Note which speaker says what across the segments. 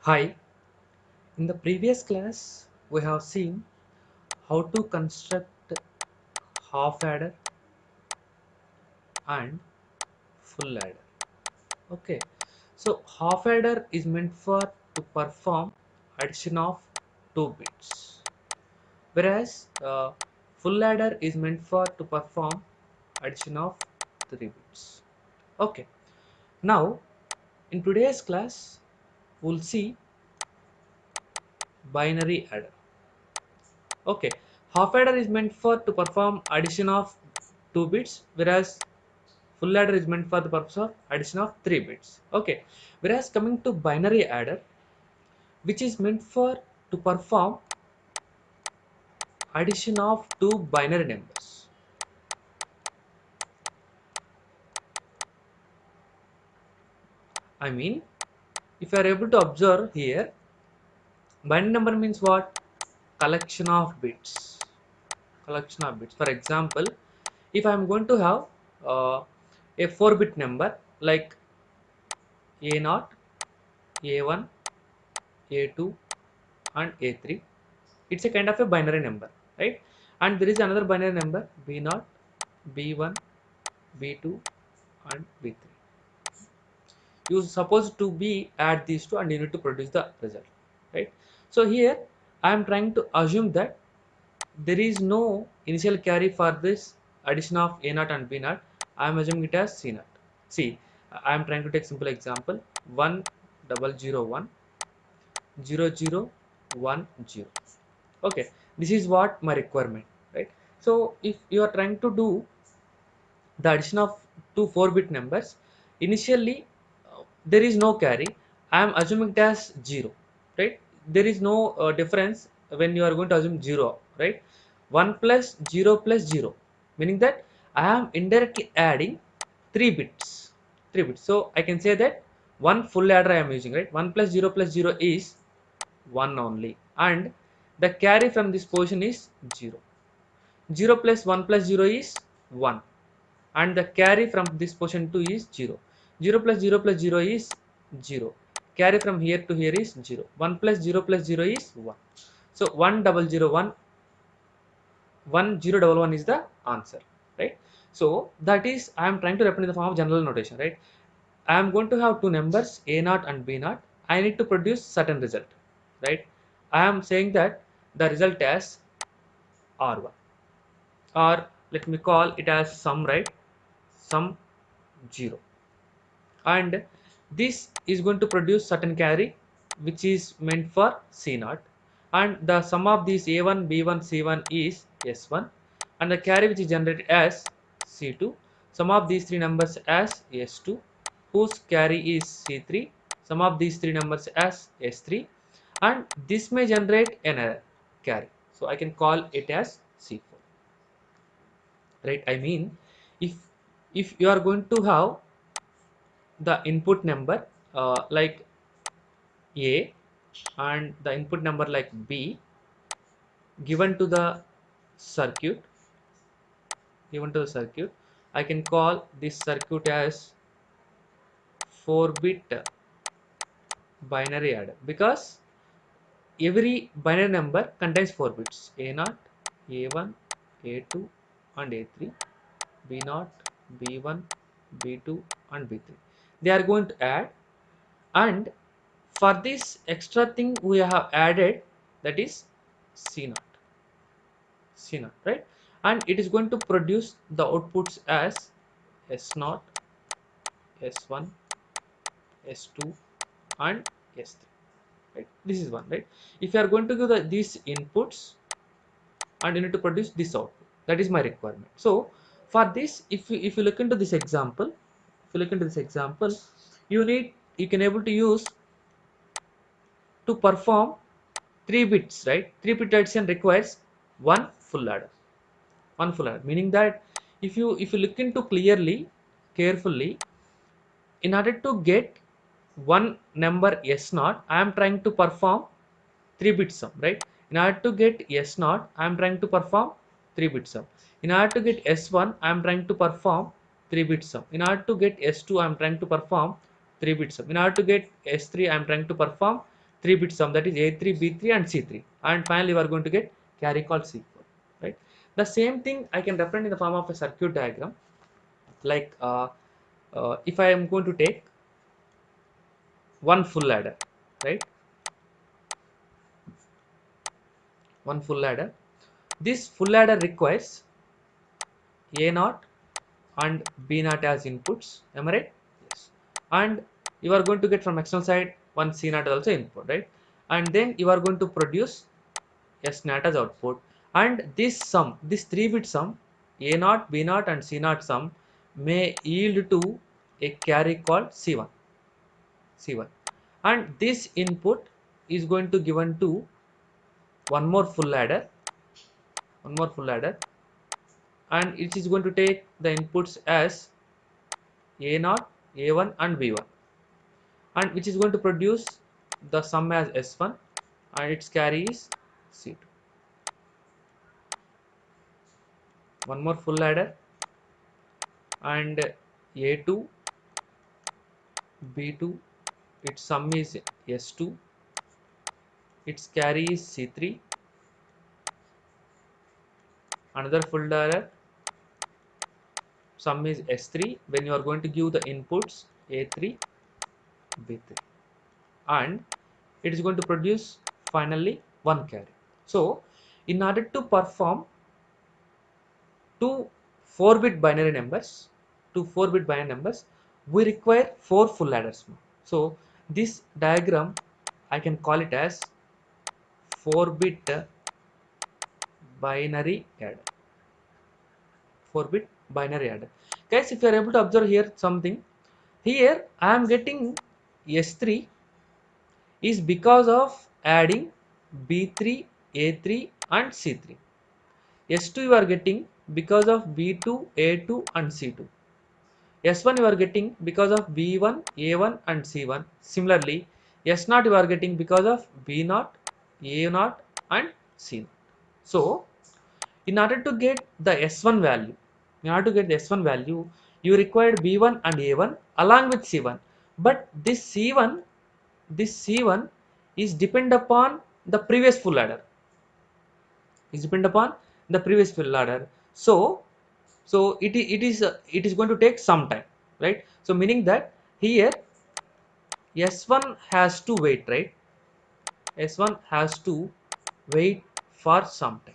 Speaker 1: Hi, in the previous class we have seen how to construct half adder and full adder. Okay, so half adder is meant for to perform addition of 2 bits, whereas full adder is meant for to perform addition of 3 bits. Okay, now in today's class we'll see binary adder. Okay, half adder is meant for to perform addition of 2 bits, whereas full adder is meant for the purpose of addition of 3 bits. Okay, whereas coming to binary adder, which is meant for to perform addition of two binary numbers. I mean, if you are able to observe here, binary number means what? Collection of bits. Collection of bits. For example, if I am going to have a 4-bit number like A0, A1, A2, and A3, it's a kind of a binary number, right? And there is another binary number B0, B1, B2, and B3. You supposed to be add these two and you need to produce the result, right? So here I am trying to assume that there is no initial carry for this addition of A0 and B0. I am assuming it as C0. See, I am trying to take simple example 1001 0010. Okay, this is what my requirement, right? So if you are trying to do the addition of two 4-bit numbers, initially there is no carry. I am assuming it as 0, right? There is no difference when you are going to assume 0, right? 1 plus 0 plus 0, meaning that I am indirectly adding 3 bits, 3 bits. So I can say that one full adder I am using, right? 1 plus 0 plus 0 is 1 only, and the carry from this position is 0. 0 plus 1 plus 0 is 1, and the carry from this position 2 is 0. 0 plus 0 plus 0 is 0. Carry from here to here is 0. 1 plus 0 plus 0 is 1. So 1001, 1011 is the answer, right? So that is I am trying to represent in the form of general notation, right? I am going to have two numbers A0 and B0. I need to produce certain result, right? I am saying that the result as R1, or let me call it as sum, right? Sum 0, and this is going to produce certain carry which is meant for C0, and the sum of these A1, B1, C1 is S1, and the carry which is generated as C2, sum of these three numbers as S2, whose carry is C3, sum of these three numbers as S3, and this may generate another carry, so I can call it as C4, right? I mean, if you are going to have the input number like A and the input number like B given to the circuit, I can call this circuit as 4-bit binary adder, because every binary number contains 4 bits: A0, A1, A2, and A3, B0, B1, B2, and B3. They are going to add, and for this extra thing we have added, that is C0, right? And it is going to produce the outputs as S0, S1, S2, and S3, right? This is one, right? If you are going to give these inputs and you need to produce this output, that is my requirement. So for this, if you look into this example, you can able to use to perform 3 bits, right? 3-bit addition requires one full adder, meaning that if you look into clearly, carefully, in order to get one number S0, I am trying to perform 3-bit sum, right? In order to get S0, I am trying to perform 3-bit sum. In order to get S1, I am trying to perform 3-bit sum. In order to get S2, I am trying to perform 3-bit sum. In order to get S3, I am trying to perform 3-bit sum, that is A3, B3 and C3, and finally we are going to get carry called C4, right? The same thing I can represent in the form of a circuit diagram, like if I am going to take one full ladder, right? One full ladder. This full ladder requires A naught and B naught as inputs. Am I right? Yes. And you are going to get from external side one C naught also input, right? And then you are going to produce S naught as output. And this sum, this 3-bit sum, A naught, B naught and C naught sum may yield to a carry called C1. C1. And this input is going to given to one more full ladder, one more full ladder, and it is going to take the inputs as A0, A1 and B1, and which is going to produce the sum as S1 and its carry is C2. One more full ladder and A2, B2, its sum is S2, its carry is C3. Another full ladder, sum is S3 when you are going to give the inputs A3, B3, and it is going to produce finally one carry. So in order to perform two 4-bit binary numbers, we require 4 full ladders. So this diagram I can call it as 4-bit binary adder. 4-bit binary adder. Guys, if you are able to observe here something, here I am getting S3 is because of adding B3, A3 and C3. S2 you are getting because of B2, A2 and C2. S1 you are getting because of B1, A1 and C1. Similarly, S0 you are getting because of B0, A0 and C0. So, in order to get the S1 value, you required B1 and A1 along with C1. But this C1 is depend upon the previous full ladder. So it is going to take some time, right? So meaning that here S1 has to wait, right? S1 has to wait for some time.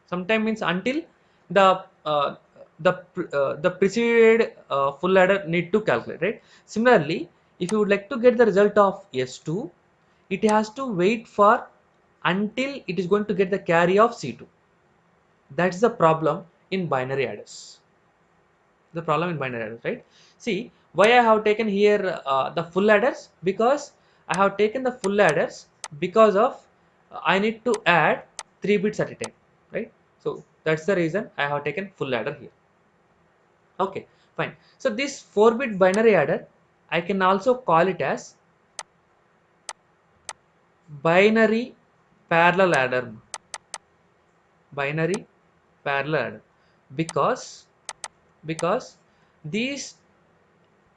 Speaker 1: Sometime means until the uh, the preceded full ladder need to calculate, right? Similarly, if you would like to get the result of S2, it has to wait for until it is going to get the carry of C2. That's the problem in binary adders. Right? See why I have taken here the full adders, because I have taken the full adders because of I need to add 3 bits at a time, right? So that's the reason I have taken full adder here. Okay, fine. So this 4-bit binary adder, I can also call it as binary parallel adder. Binary parallel adder, because these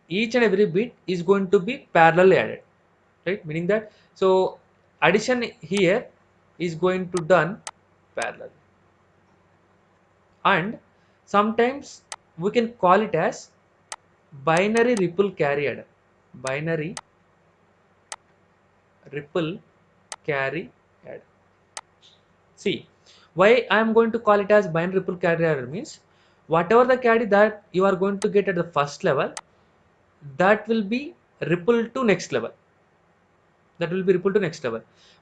Speaker 1: each and every bit is going to be parallelly added, right? Meaning that so addition here is going to done parallel, and sometimes we can call it as binary ripple carry adder. Binary ripple carry adder. See why I am going to call it as binary ripple carry adder means, whatever the carry that you are going to get at the first level, that will be rippled to next level.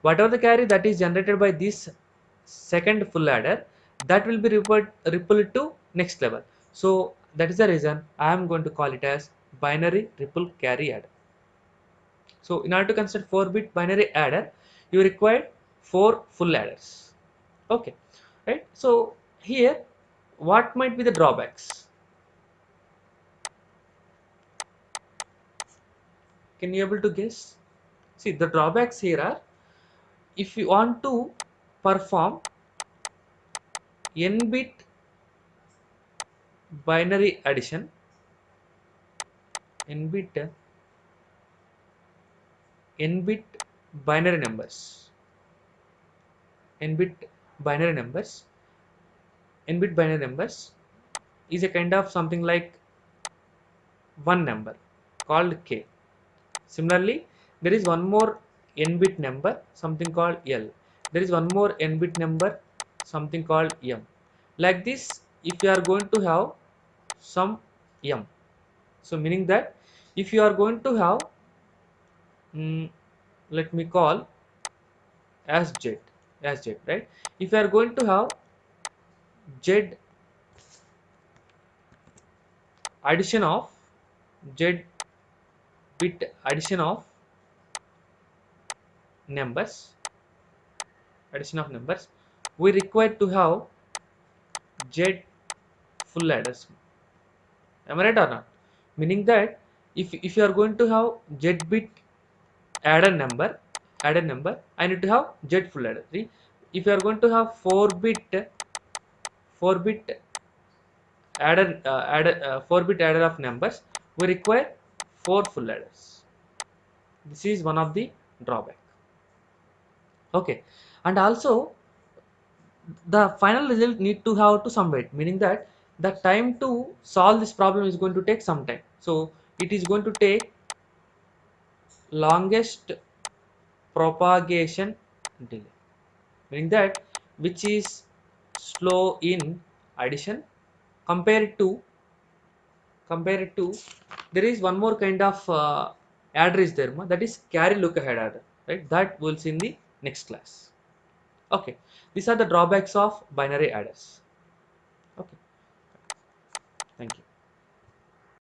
Speaker 1: Whatever the carry that is generated by this second full adder, that will be rippled to next level. So that is the reason I am going to call it as binary ripple carry adder. So in order to construct 4-bit binary adder, you require 4 full adders. Okay, right? So here, what might be the drawbacks? Can you able to guess? See, the drawbacks here are, if you want to perform n-bit binary addition, n-bit n bit binary numbers. n bit binary numbers n bit binary numbers is a kind of something like one number called k. Similarly, there is one more n bit number, something called l. There is one more n bit number, something called m. Like this, if you are going to have some m, so meaning that if you are going to have, mm, let me call as z, right? If you are going to have z addition of z bit addition of numbers, we require to have z full adders. Am I right or not? Meaning that if you are going to have z bit added number, I need to have z full adder. See, if you are going to have 4 bit adder of numbers, we require 4 full adders. This is one of the drawback. Okay, and also the final result need to have to some weight, meaning that the time to solve this problem is going to take some time. So it is going to take longest propagation delay, meaning that which is slow in addition compared to there is one more kind of adder is there, that is carry look ahead adder, right? That we'll see in the next class. Okay, these are the drawbacks of binary adders.